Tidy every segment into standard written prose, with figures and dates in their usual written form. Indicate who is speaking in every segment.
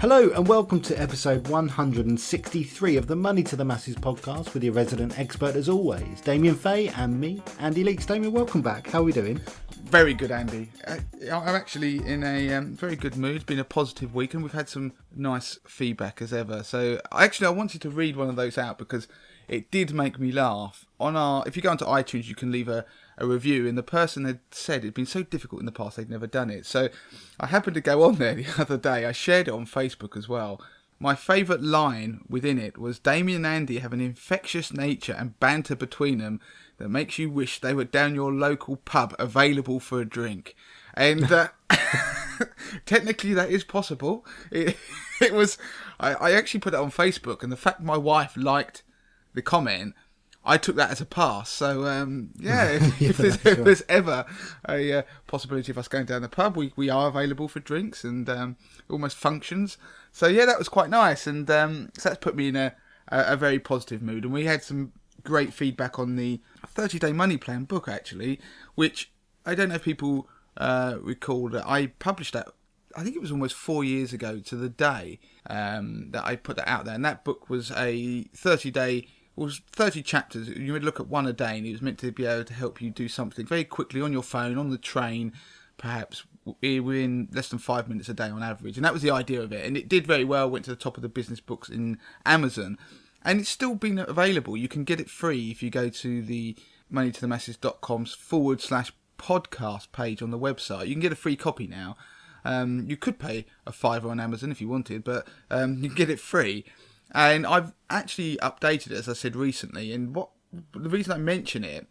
Speaker 1: Hello and welcome to episode 163 of the Money to the Masses podcast with your resident expert as always, Damien Fay, and me, Andy Leeks. Damien, welcome back. How are we doing?
Speaker 2: Very good, Andy. I'm actually in a very good mood. It's been a positive week and we've had some nice feedback as ever. So I wanted to read one of those out because it did make me laugh. If you go onto iTunes, you can leave a review, and the person had said it'd been so difficult in the past they'd never done it. So I happened to go on there the other day. I shared it on Facebook as well. My favourite line within it was, Damien and Andy have an infectious nature and banter between them that makes you wish they were down your local pub available for a drink. And technically that is possible. It was. I actually put it on Facebook, and the fact my wife liked the comment, I took that as a pass. So, if there's ever a possibility of us going down the pub, we are available for drinks and almost functions. So, yeah, that was quite nice. And so that's put me in a very positive mood. And we had some great feedback on the 30-day money plan book, actually, which I don't know if people recall that I published that. I think it was almost 4 years ago to the day that I put that out there. And that book was a 30-day... It was 30 chapters. You would look at one a day, and it was meant to be able to help you do something very quickly on your phone, on the train, perhaps within less than 5 minutes a day on average. And that was the idea of it. And it did very well, went to the top of the business books in Amazon. And it's still been available. You can get it free if you go to the moneytothemasses.com/podcast page on the website. You can get a free copy now. You could pay a $5 on Amazon if you wanted, but you can get it free. And I've actually updated it, as I said recently. And the reason I mention it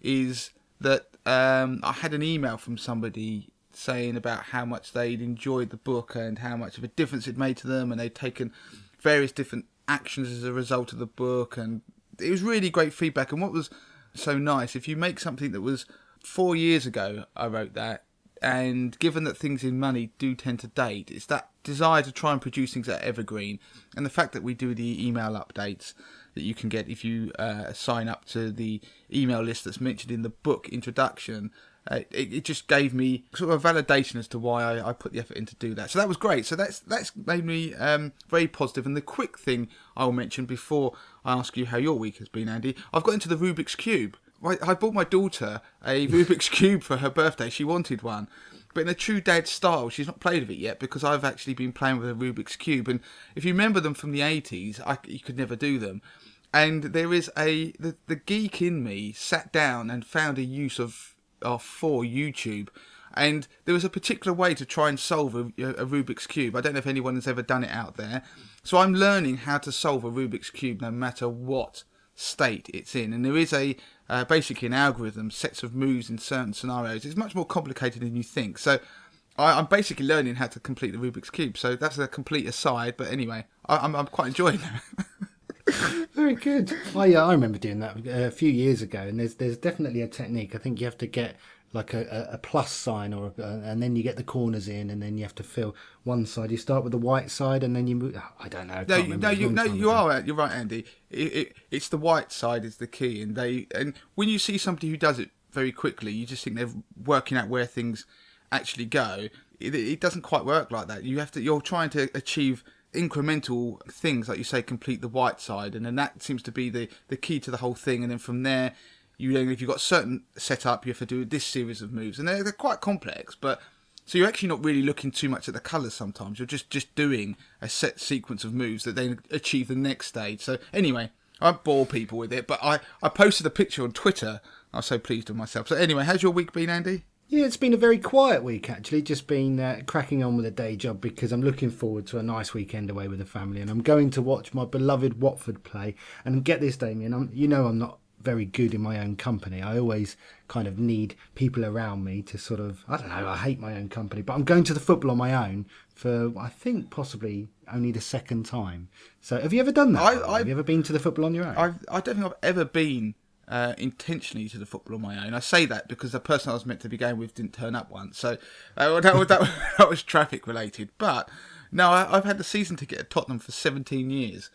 Speaker 2: is that I had an email from somebody saying about how much they'd enjoyed the book and how much of a difference it made to them, and they'd taken various different actions as a result of the book. And it was really great feedback. And what was so nice, if you make something that was 4 years ago, I wrote that, and given that things in money do tend to date, it's that desire to try and produce things that are evergreen. And the fact that we do the email updates that you can get if you sign up to the email list that's mentioned in the book introduction, it just gave me sort of a validation as to why I put the effort in to do that. So that was great. So that's made me very positive. And the quick thing I will mention before I ask you how your week has been, Andy, I've got into the Rubik's Cube. I bought my daughter a Rubik's Cube for her birthday. She wanted one. But in a true dad style, she's not played with it yet because I've actually been playing with a Rubik's Cube. And if you remember them from the 80s, you could never do them. And there is the geek in me sat down and found a use for YouTube. And there was a particular way to try and solve a Rubik's Cube. I don't know if anyone has ever done it out there. So I'm learning how to solve a Rubik's Cube no matter what state it's in. And there is basically an algorithm, sets of moves in certain scenarios. It's much more complicated than you think. So I'm basically learning how to complete the Rubik's Cube. So that's a complete aside. But anyway, I'm quite enjoying that.
Speaker 1: Very good. I remember doing that a few years ago, and there's definitely a technique. I think you have to get like a plus sign, and then you get the corners in, and then you have to fill one side. You start with the white side, and then you move. I don't know.
Speaker 2: You're right, Andy. It's the white side is the key, and when you see somebody who does it very quickly, you just think they're working out where things actually go. It doesn't quite work like that. You're trying to achieve incremental things, like you say, complete the white side, and then that seems to be the key to the whole thing. And then from there, if you've got certain setup, you have to do this series of moves, and they're quite complex. But so you're actually not really looking too much at the colours. Sometimes you're just doing a set sequence of moves that then achieve the next stage. So anyway, I bore people with it, but I posted a picture on Twitter. I was so pleased with myself. So anyway, how's your week been, Andy?
Speaker 1: Yeah, it's been a very quiet week, actually. Just been cracking on with a day job because I'm looking forward to a nice weekend away with the family, and I'm going to watch my beloved Watford play. And get this, Damien, I'm not very good in my own company. I always kind of need people around me to sort of, I don't know, I hate my own company, but I'm going to the football on my own for, I think, possibly only the second time. So have you ever done that? Have you ever been to the football on your own?
Speaker 2: I don't think I've ever been intentionally to the football on my own. I say that because the person I was meant to be going with didn't turn up once, so that was traffic related. But no, I've had the season ticket at Tottenham for 17 years,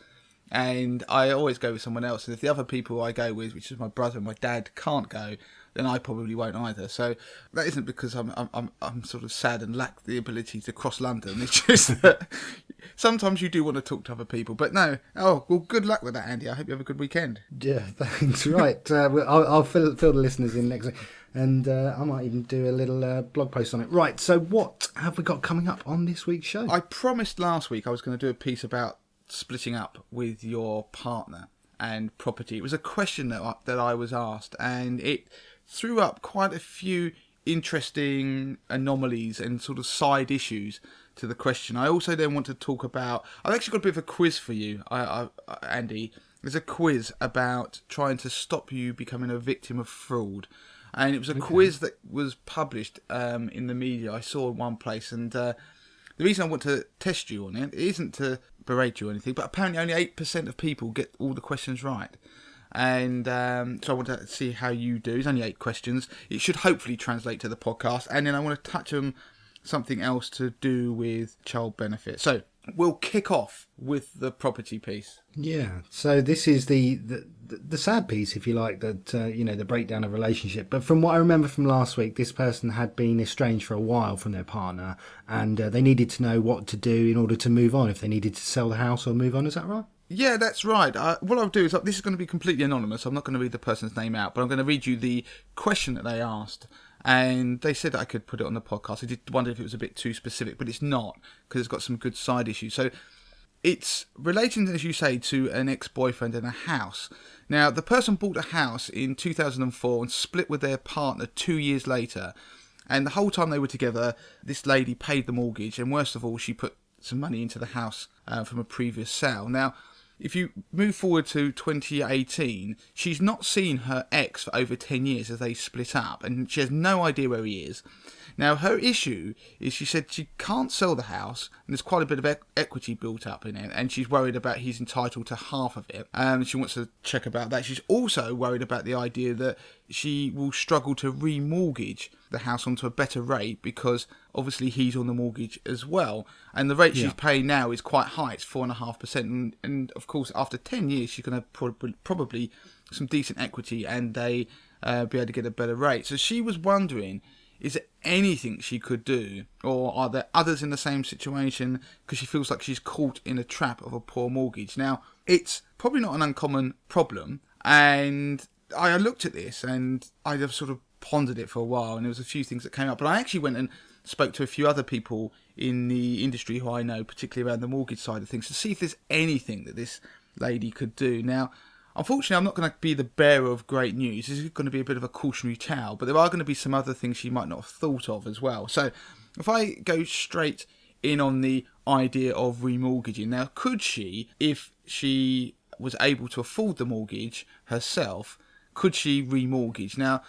Speaker 2: and I always go with someone else. And if the other people I go with, which is my brother and my dad, can't go, then I probably won't either. So that isn't because I'm sort of sad and lack the ability to cross London. It's just that sometimes you do want to talk to other people. But no. Oh, well, good luck with that, Andy. I hope you have a good weekend.
Speaker 1: Yeah, thanks. Right. I'll fill the listeners in next week. And I might even do a little blog post on it. Right, so what have we got coming up on this week's show?
Speaker 2: I promised last week I was going to do a piece about splitting up with your partner and property. It was a question that I was asked, and it threw up quite a few interesting anomalies and sort of side issues to the question. I also then want to talk about... I've actually got a bit of a quiz for you, Andy. There's a quiz about trying to stop you becoming a victim of fraud. And it was a quiz that was published in the media. I saw in one place. And the reason I want to test you on it isn't to berate you or anything, but apparently only 8% of people get all the questions right. And so I want to see how you do. It's only 8 questions. It should hopefully translate to the podcast. And then I want to touch on something else to do with child benefit. So we'll kick off with the property piece.
Speaker 1: Yeah, so this is the sad piece, if you like, that the breakdown of relationship. But from what I remember from last week, this person had been estranged for a while from their partner, and they needed to know what to do in order to move on, if they needed to sell the house or move on. Is that right?
Speaker 2: Yeah, that's right. What I'll do is, this is going to be completely anonymous. I'm not going to read the person's name out, but I'm going to read you the question that they asked. And they said that I could put it on the podcast. I did wonder if it was a bit too specific, but it's not, because it's got some good side issues. So it's relating, as you say, to an ex-boyfriend and a house. Now, the person bought a house in 2004 and split with their partner 2 years later. And the whole time they were together, this lady paid the mortgage. And worst of all, she put some money into the house from a previous sale. Now, if you move forward to 2018, she's not seen her ex for over 10 years as they split up, and she has no idea where he is. Now, her issue is she said she can't sell the house, and there's quite a bit of equity built up in it, and she's worried about he's entitled to half of it. She wants to check about that. She's also worried about the idea that she will struggle to remortgage the house onto a better rate because obviously he's on the mortgage as well, and the rate she's paying now is quite high. It's 4.5%, and of course after 10 years she's going to have probably some decent equity, and they be able to get a better rate. So she was wondering, is there anything she could do, or are there others in the same situation, because she feels like she's caught in a trap of a poor mortgage. Now, it's probably not an uncommon problem, and I looked at this and I have sort of pondered it for a while, and there was a few things that came up. But I actually went and spoke to a few other people in the industry who I know, particularly around the mortgage side of things, to see if there's anything that this lady could do. Now, unfortunately, I'm not going to be the bearer of great news. This is going to be a bit of a cautionary tale, but there are going to be some other things she might not have thought of as well. So if I go straight in on the idea of remortgaging, now, could she, if she was able to afford the mortgage herself, could she remortgage? Now,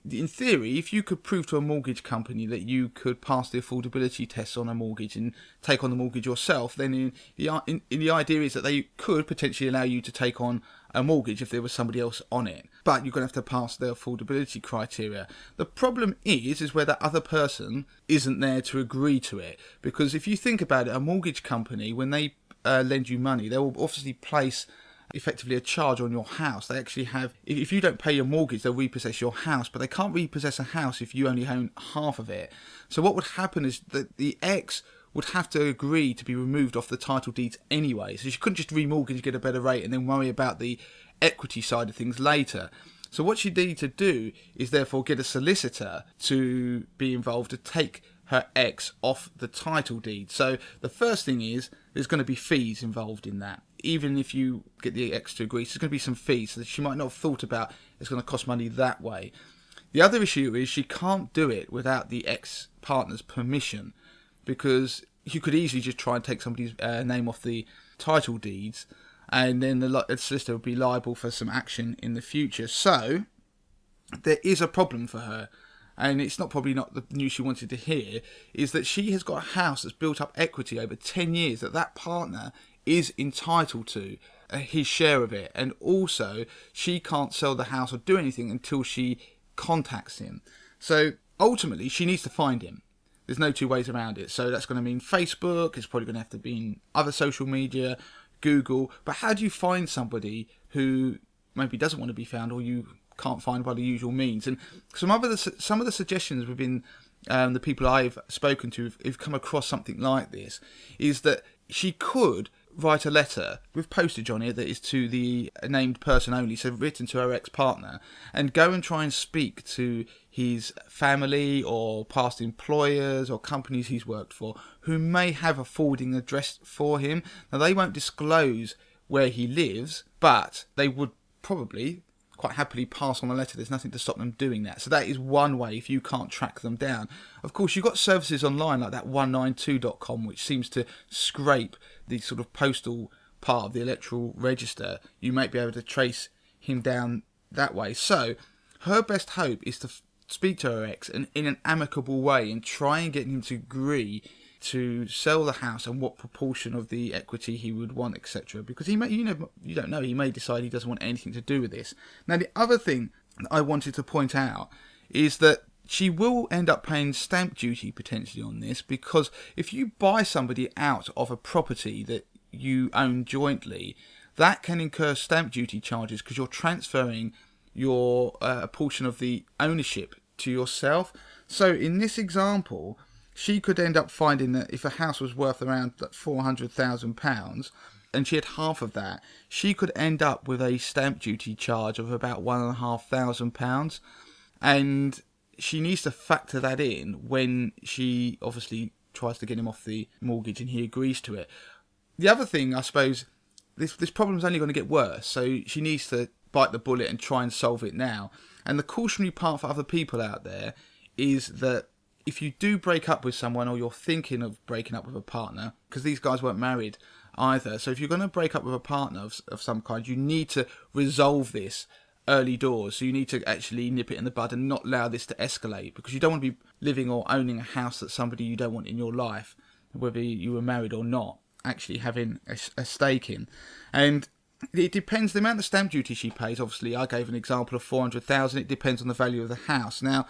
Speaker 2: in theory, if you could prove to a mortgage company that you could pass the affordability tests on a mortgage and take on the mortgage yourself, then the idea is that they could potentially allow you to take on a mortgage if there was somebody else on it. But you're going to have to pass the affordability criteria. The problem is where that other person isn't there to agree to it. Because if you think about it, a mortgage company, when they lend you money, they will obviously place effectively a charge on your house. They actually have, if you don't pay your mortgage, they'll repossess your house, but they can't repossess a house if you only own half of it. So what would happen is that the ex would have to agree to be removed off the title deeds anyway. So she couldn't just remortgage, get a better rate, and then worry about the equity side of things later. So what she'd need to do is therefore get a solicitor to be involved to take her ex off the title deed. So the first thing is there's going to be fees involved in that. Even if you get the ex to agree, there's going to be some fees that she might not have thought about. It's going to cost money that way. The other issue is she can't do it without the ex-partner's permission, because you could easily just try and take somebody's name off the title deeds, and then the solicitor would be liable for some action in the future. So there is a problem for her, and it's probably not the news she wanted to hear, is that she has got a house that's built up equity over 10 years that partner is entitled to his share of it, and also she can't sell the house or do anything until she contacts him. So ultimately she needs to find him. There's no two ways around it. So that's going to mean Facebook, it's probably going to have to be in other social media, Google. But how do you find somebody who maybe doesn't want to be found, or you can't find by the usual means. And some of the suggestions within the people I've spoken to who've come across something like this is that she could write a letter with postage on it that is to the named person only, so written to her ex-partner, and go and try and speak to his family or past employers or companies he's worked for who may have a forwarding address for him. Now, they won't disclose where he lives, but they would probably quite happily pass on a letter. There's nothing to stop them doing that. So that is one way if you can't track them down. Of course, you've got services online like that 192.com, which seems to scrape the sort of postal part of the electoral register. You might be able to trace him down that way. So her best hope is to speak to her ex and in an amicable way and try and get him to agree to sell the house and what proportion of the equity he would want, etc. Because he may, you don't know, he may decide he doesn't want anything to do with this. Now, the other thing that I wanted to point out is that she will end up paying stamp duty potentially on this, because if you buy somebody out of a property that you own jointly, that can incur stamp duty charges because you're transferring your a portion of the ownership to yourself. So in this example, she could end up finding that if a house was worth around £400,000 and she had half of that, she could end up with a stamp duty charge of about £1,500. And she needs to factor that in when she obviously tries to get him off the mortgage and he agrees to it. The other thing, I suppose, this problem's only going to get worse, so she needs to bite the bullet and try and solve it now. And the cautionary part for other people out there is that if you do break up with someone, or you're thinking of breaking up with a partner, because these guys weren't married either, so if you're going to break up with a partner of some kind, you need to resolve this early doors. So you need to actually nip it in the bud and not allow this to escalate, because you don't want to be living or owning a house that somebody you don't want in your life, whether you were married or not, actually having a stake in. And it depends, the amount of stamp duty she pays. Obviously, I gave an example of 400,000. It depends on the value of the house. Now,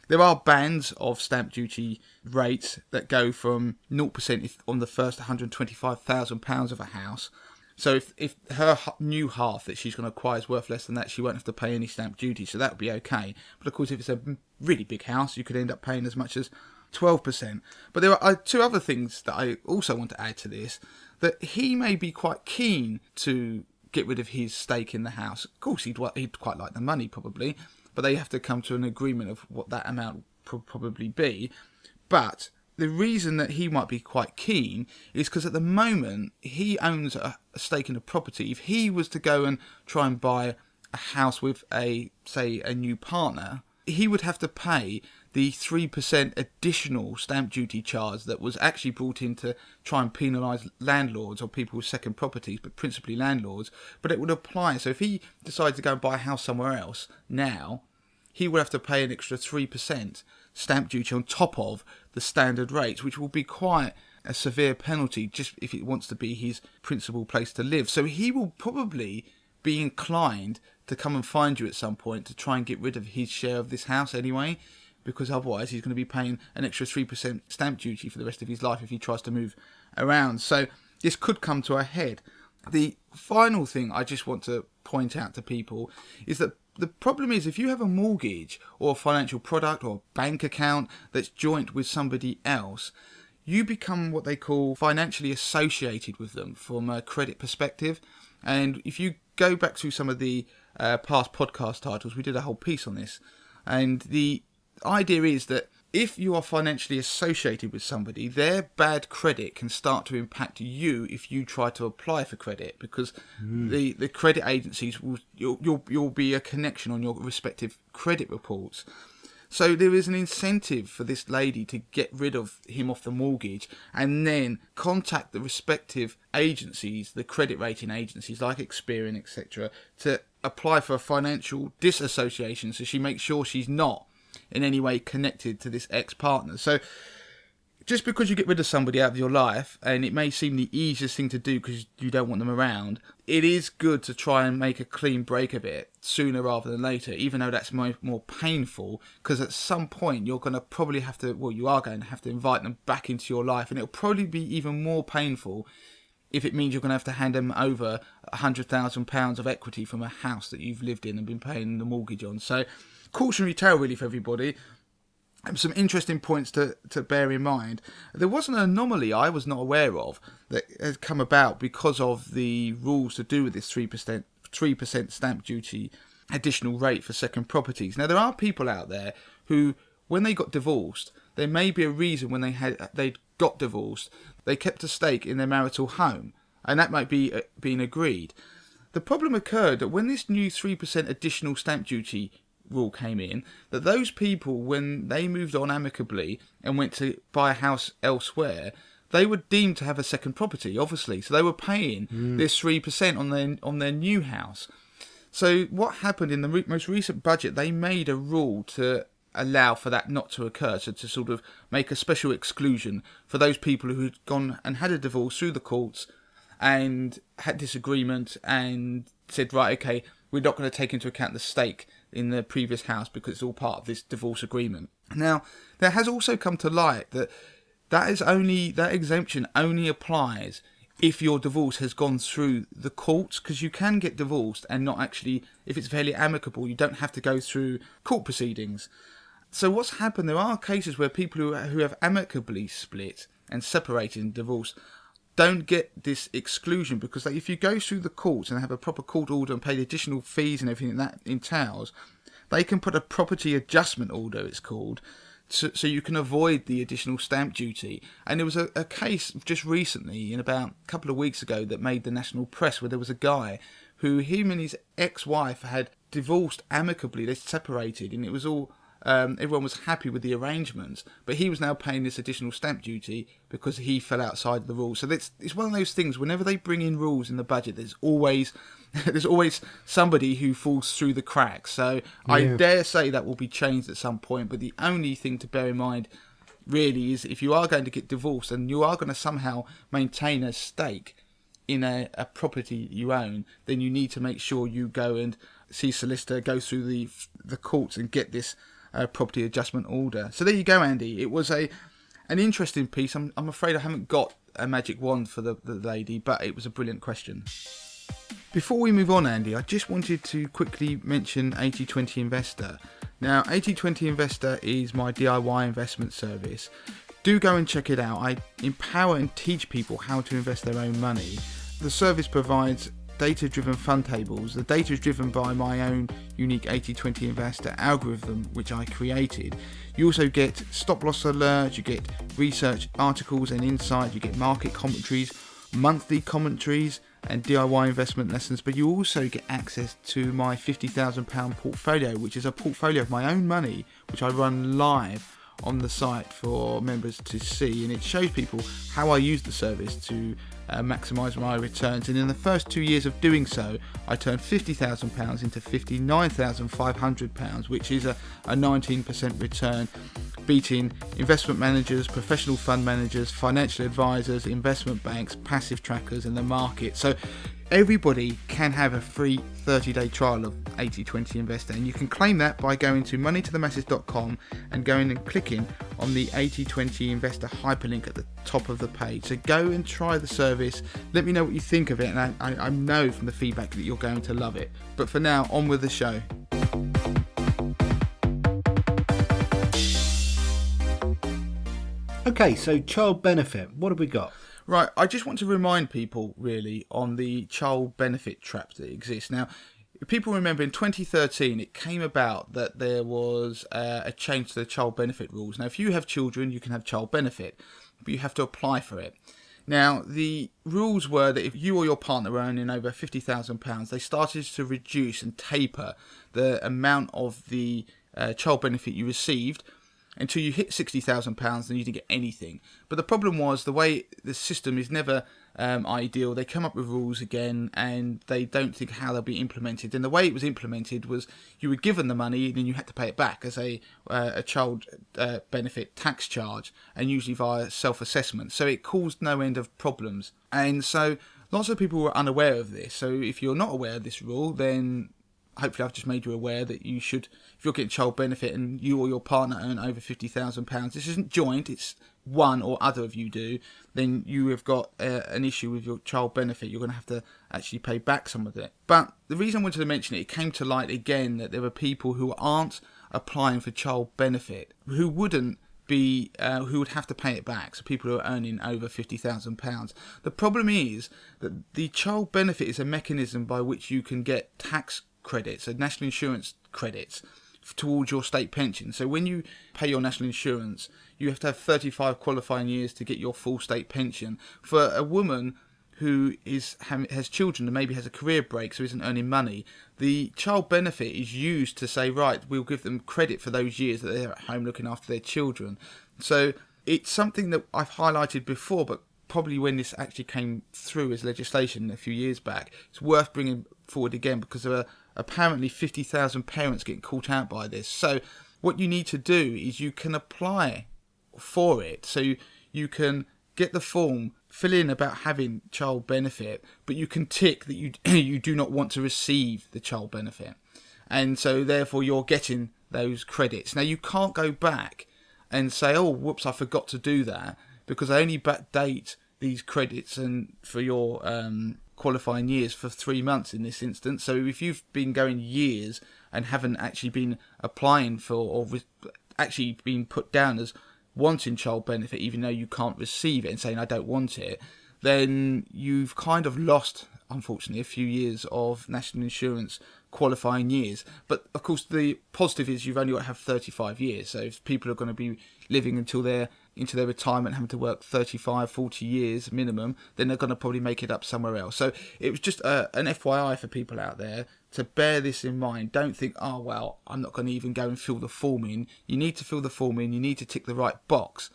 Speaker 2: there are bands of stamp duty rates that go from 0% on the first £125,000 of a house. So if her new half that she's going to acquire is worth less than that, she won't have to pay any stamp duty, so that would be okay. But of course, if it's a really big house, you could end up paying as much as 12%. But there are two other things that I also want to add to this, that he may be quite keen to get rid of his stake in the house. Of course, he'd quite like the money, probably, but they have to come to an agreement of what that amount would probably be. But the reason that he might be quite keen is because at the moment he owns a stake in a property. If he was to go and try and buy a house with a new partner, he would have to pay the 3% additional stamp duty charge that was actually brought in to try and penalise landlords or people with second properties, but principally landlords. But it would apply. So if he decides to go and buy a house somewhere else now, he would have to pay an extra 3% stamp duty on top of the standard rates, which will be quite a severe penalty just if it wants to be his principal place to live. So he will probably be inclined to come and find you at some point to try and get rid of his share of this house anyway, because otherwise he's going to be paying an extra 3% stamp duty for the rest of his life if he tries to move around. So this could come to a head. The final thing I just want to point out to people is that the problem is, if you have a mortgage or a financial product or a bank account that's joint with somebody else, you become what they call financially associated with them from a credit perspective. And if you go back to some of the past podcast titles, we did a whole piece on this. And the idea is that if you are financially associated with somebody, their bad credit can start to impact you if you try to apply for credit, because the credit agencies will you'll be a connection on your respective credit reports. So there is an incentive for this lady to get rid of him off the mortgage and then contact the respective agencies, the credit rating agencies like Experian, etc., to apply for a financial disassociation, so she makes sure she's not in any way connected to this ex-partner. So just because you get rid of somebody out of your life, and it may seem the easiest thing to do because you don't want them around, it is good to try and make a clean break of it sooner rather than later, even though that's more painful, because at some point you're going to probably have to, well, you are going to have to invite them back into your life, and it'll probably be even more painful if it means you're going to have to hand them over £100,000 of equity from a house that you've lived in and been paying the mortgage on. So, cautionary tale really for everybody. Some interesting points to bear in mind. There was an anomaly I was not aware of that has come about because of the rules to do with this 3% stamp duty additional rate for second properties. Now, there are people out there who, when they got divorced, there may be a reason when they got divorced, they kept a stake in their marital home, and that might be being agreed. The problem occurred that when this new 3% additional stamp duty rule came in, that those people, when they moved on amicably and went to buy a house elsewhere, they were deemed to have a second property, obviously. So they were paying this 3% on their new house. So what happened in the most recent budget, they made a rule to allow for that not to occur, so to sort of make a special exclusion for those people who had gone and had a divorce through the courts and had disagreement and said, right, okay, we're not going to take into account the stake in the previous house because it's all part of this divorce agreement. Now, there has also come to light that exemption only applies if your divorce has gone through the courts, because you can get divorced and not actually, if it's fairly amicable, you don't have to go through court proceedings. So what's happened, there are cases where people who have amicably split and separated and divorced don't get this exclusion, because if you go through the courts and have a proper court order and pay the additional fees and everything that entails, they can put a property adjustment order, it's called, so you can avoid the additional stamp duty. And there was a case just recently, in about a couple of weeks ago, that made the national press, where there was a guy who, him and his ex-wife had divorced amicably, they separated, and it was all, everyone was happy with the arrangements, but he was now paying this additional stamp duty because he fell outside the rules. So it's one of those things, whenever they bring in rules in the budget, there's always somebody who falls through the cracks. So yeah. I dare say that will be changed at some point, but the only thing to bear in mind really is, if you are going to get divorced and you are going to somehow maintain a stake in a property you own, then you need to make sure you go and see solicitor, go through the courts and get this property adjustment order. So there you go, Andy. It was an interesting piece. I'm afraid I haven't got a magic wand for the lady, but it was a brilliant question. Before we move on, Andy, I just wanted to quickly mention 80/20 Investor. Now, 80/20 Investor is my DIY investment service. Do go and check it out. I empower and teach people how to invest their own money. The service provides data-driven fund tables. The data is driven by my own unique 80/20 Investor algorithm, which I created. You also get stop-loss alerts, you get research articles and insights, you get market commentaries, monthly commentaries, and DIY investment lessons, but you also get access to my £50,000 portfolio, which is a portfolio of my own money, which I run live on the site for members to see, and it shows people how I use the service to maximise my returns. And in the first 2 years of doing so, I turned £50,000 into £59,500, which is a 19% return, beating investment managers, professional fund managers, financial advisors, investment banks, passive trackers, and the market. So everybody can have a free 30-day trial of 80/20 Investor, and you can claim that by going to moneytothemasses.com and going and clicking on the 80/20 Investor hyperlink at the top of the page. So go and try the service. Let me know what you think of it, and I know from the feedback that you're going to love it. But for now, on with the show.
Speaker 1: Okay, so child benefit, what have we got?
Speaker 2: Right, I just want to remind people, really, on the child benefit trap that exists. Now, if people remember, in 2013, it came about that there was a change to the child benefit rules. Now, if you have children, you can have child benefit, but you have to apply for it. Now, the rules were that if you or your partner were earning over £50,000, they started to reduce and taper the amount of the child benefit you received until you hit £60,000, then you didn't get anything. But the problem was, the way the system is never ideal. They come up with rules again, and they don't think how they'll be implemented. And the way it was implemented was, you were given the money, then you had to pay it back as a child benefit tax charge, and usually via self-assessment. So it caused no end of problems. And so lots of people were unaware of this. So if you're not aware of this rule, then hopefully I've just made you aware that you should, if you're getting child benefit and you or your partner earn over £50,000, this isn't joint, it's one or other of you do, then you have got an issue with your child benefit. You're going to have to actually pay back some of it. But the reason I wanted to mention it, it came to light again that there are people who aren't applying for child benefit who wouldn't be who would have to pay it back. So people who are earning over £50,000. The problem is that the child benefit is a mechanism by which you can get tax credits, so national insurance credits towards your state pension. So when you pay your national insurance, you have to have 35 qualifying years to get your full state pension. For a woman who has children and maybe has a career break, so isn't earning money, the child benefit is used to say, right, we'll give them credit for those years that they're at home looking after their children. So it's something that I've highlighted before, but probably when this actually came through as legislation a few years back, it's worth bringing forward again, because there are apparently 50,000 parents getting caught out by this. So what you need to do is you can apply for it. So you can get the form, fill in about having child benefit, but you can tick that you do not want to receive the child benefit. And so therefore you're getting those credits. Now you can't go back and say, oh, whoops, I forgot to do that, because I only backdate these credits and for your qualifying years for 3 months in this instance. So if you've been going years and haven't actually been applying for or actually been put down as wanting child benefit, even though you can't receive it, and saying I don't want it, then you've kind of lost, unfortunately, a few years of national insurance qualifying years. But of course the positive is you've only got to have 35 years. So if people are going to be living until they're into their retirement, having to work 35, 40 years minimum, then they're going to probably make it up somewhere else. So it was just an FYI for people out there to bear this in mind. Don't think, oh, well, I'm not going to even go and fill the form in. You need to fill the form in. You need to tick the right box.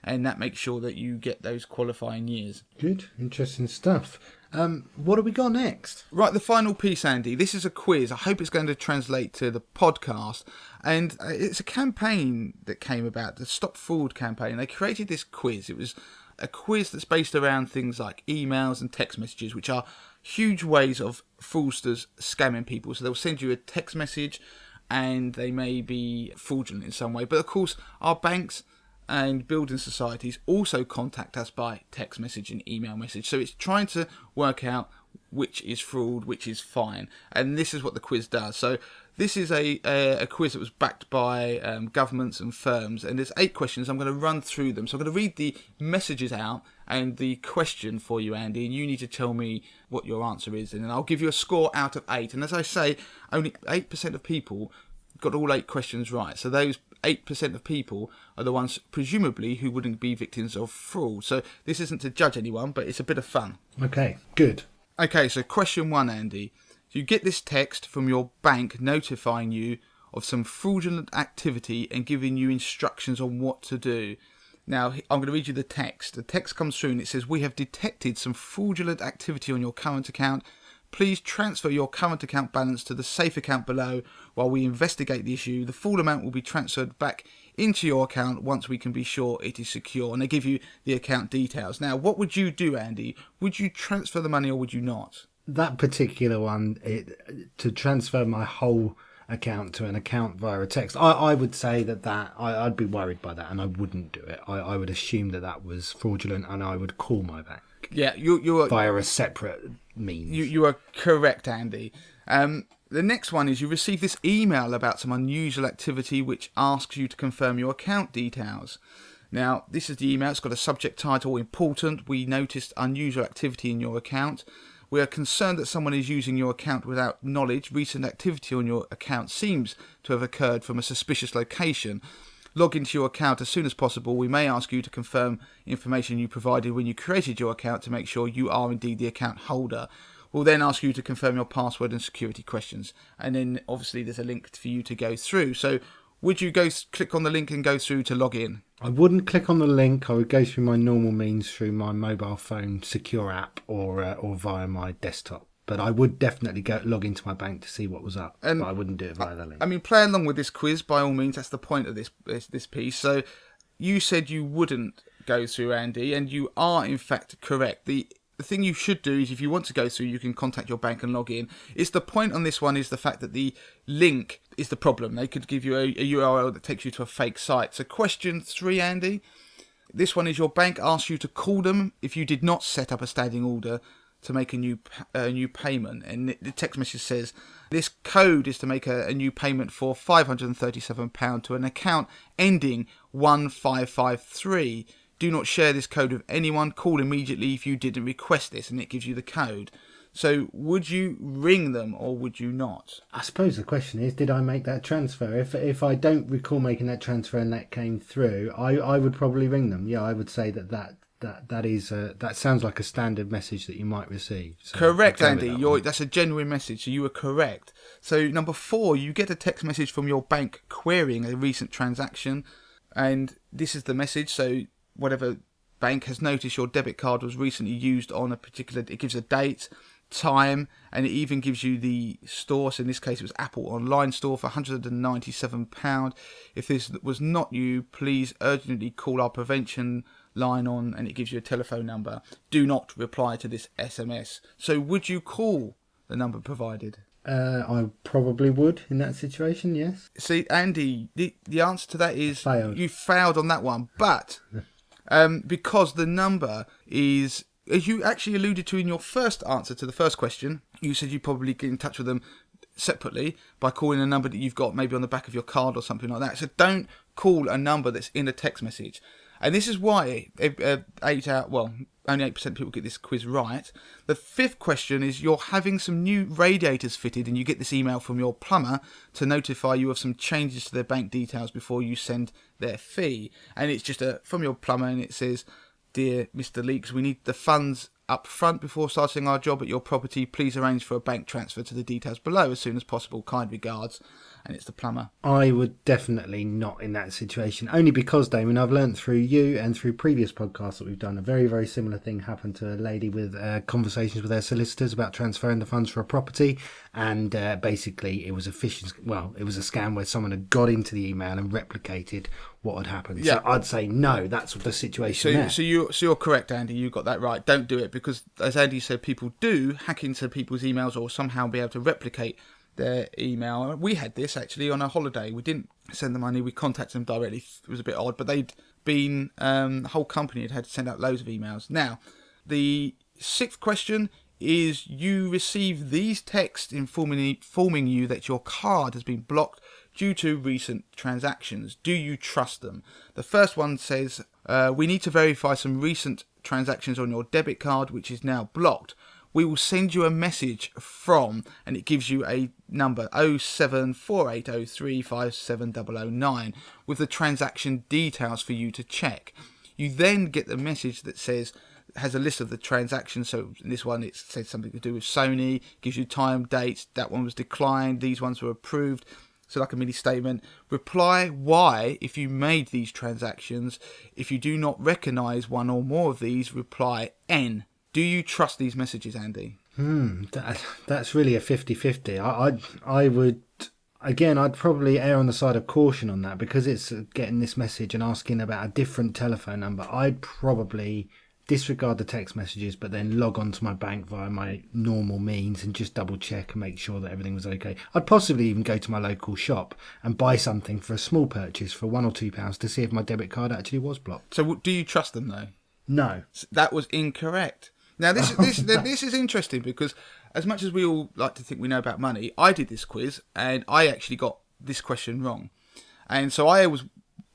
Speaker 2: And that makes sure that you get those qualifying years.
Speaker 1: Good. Interesting stuff. What have we got next?
Speaker 2: Right, the final piece, Andy. This is a quiz. I hope it's going to translate to the podcast. And it's a campaign that came about, the Stop Fraud campaign. They created this quiz. It was a quiz that's based around things like emails and text messages, which are huge ways of fraudsters scamming people. So they'll send you a text message and they may be fraudulent in some way. But of course, our banks and building societies also contact us by text message and email message. So it's trying to work out which is fraud, which is fine. And this is what the quiz does. So this is a quiz that was backed by governments and firms. And there's 8 questions. I'm going to run through them. So I'm going to read the messages out and the question for you, Andy. And you need to tell me what your answer is. And then I'll give you a score out of 8. And as I say, only 8% of people got all 8 questions right. So those 8% of people are the ones, presumably, who wouldn't be victims of fraud. So this isn't to judge anyone, but it's a bit of fun.
Speaker 1: Okay, good.
Speaker 2: Okay, so question 1, Andy. You get this text from your bank notifying you of some fraudulent activity and giving you instructions on what to do. Now, I'm going to read you the text. The text comes through and it says, we have detected some fraudulent activity on your current account. Please transfer your current account balance to the safe account below while we investigate the issue. The full amount will be transferred back into your account once we can be sure it is secure. And they give you the account details. Now, what would you do, Andy? Would you transfer the money or would you not?
Speaker 1: That particular one, to transfer my whole account to an account via a text, I would say that I'd be worried by that and I wouldn't do it. I would assume that was fraudulent and I would call my bank.
Speaker 2: Yeah, you're
Speaker 1: via a separate means.
Speaker 2: You are correct, Andy. The next one is you receive this email about some unusual activity which asks you to confirm your account details. Now, this is the email. It's got a subject title, important. We noticed unusual activity in your account. We are concerned that someone is using your account without knowledge. Recent activity on your account seems to have occurred from a suspicious location. Log into your account as soon as possible. We may ask you to confirm information you provided when you created your account to make sure you are indeed the account holder. We'll then ask you to confirm your password and security questions. And then obviously there's a link for you to go through. So would you click on the link and go through to log in?
Speaker 1: I wouldn't click on the link. I would go through my normal means through my mobile phone secure app or via my desktop. But I would definitely log into my bank to see what was up. But I wouldn't do it via the link.
Speaker 2: I mean, play along with this quiz by all means. That's the point of this piece. So you said you wouldn't go through, Andy, and you are in fact correct. The the thing you should do is if you want to go through, you can contact your bank and log in. It's the point on this one is the fact that the link is the problem. They could give you a URL that takes you to a fake site. So question 3, Andy. This one is your bank asks you to call them if you did not set up a standing order to make a new payment. And the text message says, this code is to make a new payment for £537 to an account ending 1553. Do not share this code with anyone. Call immediately if you didn't request this. And it gives you the code. So would you ring them or would you not?
Speaker 1: I suppose the question is, did I make that transfer? If I don't recall making that transfer and that came through, I would probably ring them. Yeah, I would say that sounds like a standard message that you might receive. So
Speaker 2: correct, Andy. That's a genuine message, so you were correct. So number 4, you get a text message from your bank querying a recent transaction, and this is the message. So whatever bank has noticed your debit card was recently used on a particular, it gives a date, time, and it even gives you the store. So in this case it was Apple online store for £197. If this was not you, please urgently call our prevention line on, and it gives you a telephone number. Do not reply to this SMS. So would you call the number provided?
Speaker 1: I probably would in that situation, yes.
Speaker 2: See, Andy, the answer to that is
Speaker 1: Failed.
Speaker 2: You failed on that one, but because the number is, as you actually alluded to in your first answer to the first question, you said you'd probably get in touch with them separately by calling a number that you've got maybe on the back of your card or something like that. So don't call a number that's in a text message. And this is why only 8% of people get this quiz right. The 5th question is you're having some new radiators fitted and you get this email from your plumber to notify you of some changes to their bank details before you send their fee. And it's just from your plumber, and it says, "Dear Mr. Leeks, we need the funds up front before starting our job at your property. Please arrange for a bank transfer to the details below as soon as possible. Kind regards." And it's the plumber.
Speaker 1: I would definitely not in that situation, only because, Damien, I've learned through you and through previous podcasts that we've done, a very, very similar thing happened to a lady with conversations with her solicitors about transferring the funds for a property, and basically it was a scam where someone had got into the email and replicated what had happened. Yeah. So I'd say no, that's the situation there.
Speaker 2: So you're correct, Andy. You got that right. Don't do it, because, as Andy said, people do hack into people's emails or somehow be able to replicate their email. We had this actually on a holiday. We didn't send the money, we contacted them directly. It was a bit odd, but they'd been the whole company had to send out loads of emails. Now, the 6th question is you receive these texts informing you that your card has been blocked due to recent transactions. Do you trust them? The first one says, we need to verify some recent transactions on your debit card, which is now blocked. We will send you a message from, and it gives you a number 07480357009 with the transaction details for you to check. You then get the message that has a list of the transactions. So in this one it says something to do with Sony, gives you time, dates, that one was declined, these ones were approved. So like a mini statement. Reply Y if you made these transactions. If you do not recognise one or more of these, reply N. Do you trust these messages, Andy?
Speaker 1: That's really a 50-50. I would, again, I'd probably err on the side of caution on that, because it's getting this message and asking about a different telephone number. I'd probably disregard the text messages, but then log on to my bank via my normal means and just double check and make sure that everything was okay. I'd possibly even go to my local shop and buy something for a small purchase for £1 or £2 to see if my debit card actually was blocked.
Speaker 2: So do you trust them though?
Speaker 1: No.
Speaker 2: That was incorrect. Now, this is interesting, because as much as we all like to think we know about money, I did this quiz and I actually got this question wrong. And so I was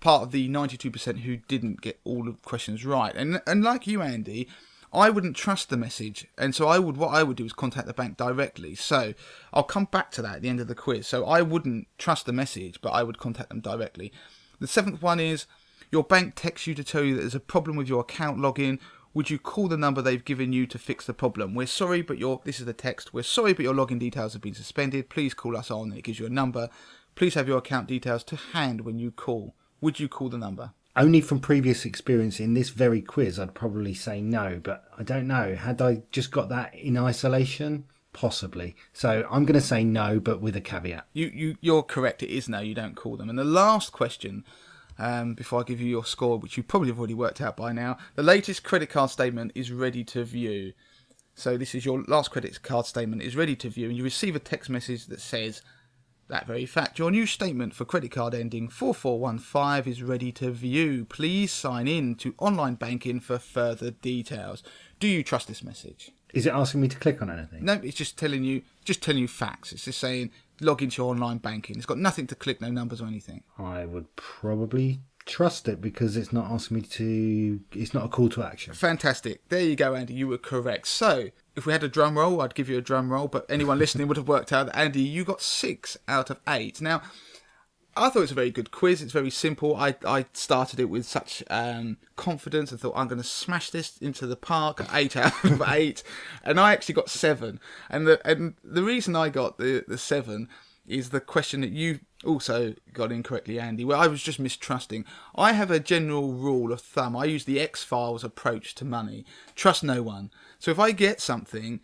Speaker 2: part of the 92% who didn't get all the questions right. And like you, Andy, I wouldn't trust the message. And so what I would do is contact the bank directly. So I'll come back to that at the end of the quiz. So I wouldn't trust the message, but I would contact them directly. The 7th one is your bank texts you to tell you that there's a problem with your account login. Would you call the number they've given you to fix the problem? We're sorry, but this is the text. We're sorry, but your login details have been suspended. Please call us on. It gives you a number. Please have your account details to hand when you call. Would you call the number?
Speaker 1: Only from previous experience in this very quiz, I'd probably say no, but I don't know. Had I just got that in isolation? Possibly. So I'm going to say no, but with a caveat.
Speaker 2: You're correct. It is no. You don't call them. And the last question, before I give you your score, which you probably have already worked out by now, the latest credit card statement is ready to view. So this is your last credit card statement is ready to view, and you receive a text message that says, that very fact, your new statement for credit card ending 4415 is ready to view. Please sign in to online banking for further details. Do you trust this message?
Speaker 1: Is it asking me to click on anything?
Speaker 2: No, it's just telling you facts. It's just saying log into your online banking. It's got nothing to click, no numbers or anything.
Speaker 1: I would probably trust it because it's not asking me to. It's not a call to action.
Speaker 2: Fantastic. There you go, Andy. You were correct. So, if we had a drum roll, I'd give you a drum roll, but anyone listening would have worked out that, Andy, you got 6 out of 8. Now, I thought it was a very good quiz. It's very simple. I started it with such confidence and thought I'm going to smash this into the park. 8 out of 8, and I actually got 7. And the reason I got the 7 is the question that you also got incorrectly, Andy, where I was just mistrusting. I have a general rule of thumb. I use the X-Files approach to money. Trust no one. So if I get something,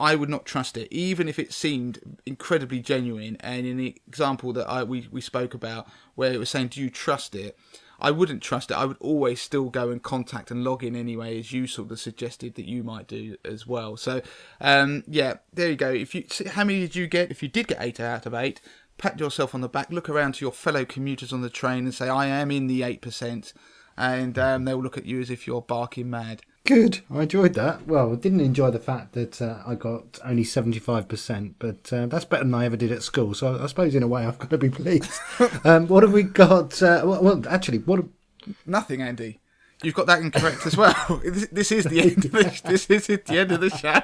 Speaker 2: I would not trust it, even if it seemed incredibly genuine. And in the example that we spoke about, where it was saying, do you trust it? I wouldn't trust it. I would always still go and contact and log in anyway, as you sort of suggested that you might do as well. So, yeah, there you go. How many did you get? If you did get 8 out of 8, pat yourself on the back, look around to your fellow commuters on the train and say, I am in the 8%. And they'll look at you as if you're barking mad.
Speaker 1: Good. I enjoyed that. Well, I didn't enjoy the fact that I got only 75%, but that's better than I ever did at school. So I suppose in a way I've got to be pleased. What have we got?
Speaker 2: Nothing, Andy. You've got that incorrect as well. This is the end. This is the end of the show.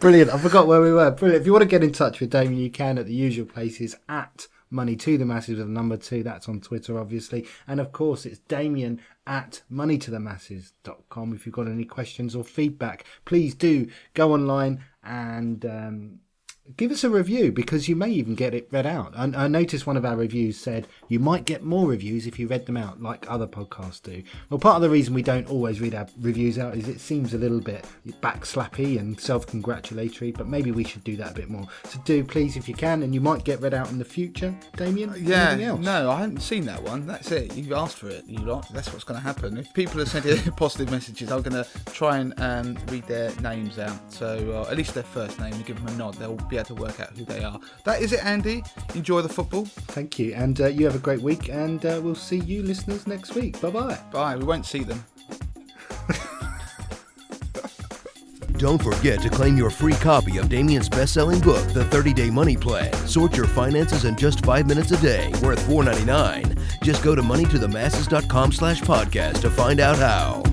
Speaker 1: Brilliant. I forgot where we were. Brilliant. If you want to get in touch with Damien, you can at the usual places at Money to the Masses with a number 2. That's on Twitter, obviously. And of course, it's Damien at moneytothemasses.com. If you've got any questions or feedback, please do go online and give us a review, because you may even get it read out. I noticed one of our reviews said you might get more reviews if you read them out like other podcasts do. Well, part of the reason we don't always read our reviews out is it seems a little bit backslappy and self-congratulatory, but maybe we should do that a bit more. So do, please, if you can, and you might get read out in the future. Damien,
Speaker 2: yeah,
Speaker 1: anything else?
Speaker 2: No, I haven't seen that one. That's it. You've asked for it. You lot. That's what's going to happen. If people are sending positive messages, I'm going to try and read their names out. So at least their first name, and give them a nod. They'll be able to work out who they are. That is it, Andy. Enjoy the football.
Speaker 1: Thank you, and you have a great week, and we'll see you listeners next week. Bye-bye.
Speaker 2: Bye. We won't see them.
Speaker 3: Don't forget to claim your free copy of Damien's best-selling book, The 30-Day Money Plan. Sort your finances in just 5 minutes a day, worth $4.99. Just go to moneytothemasses.com/podcast to find out how.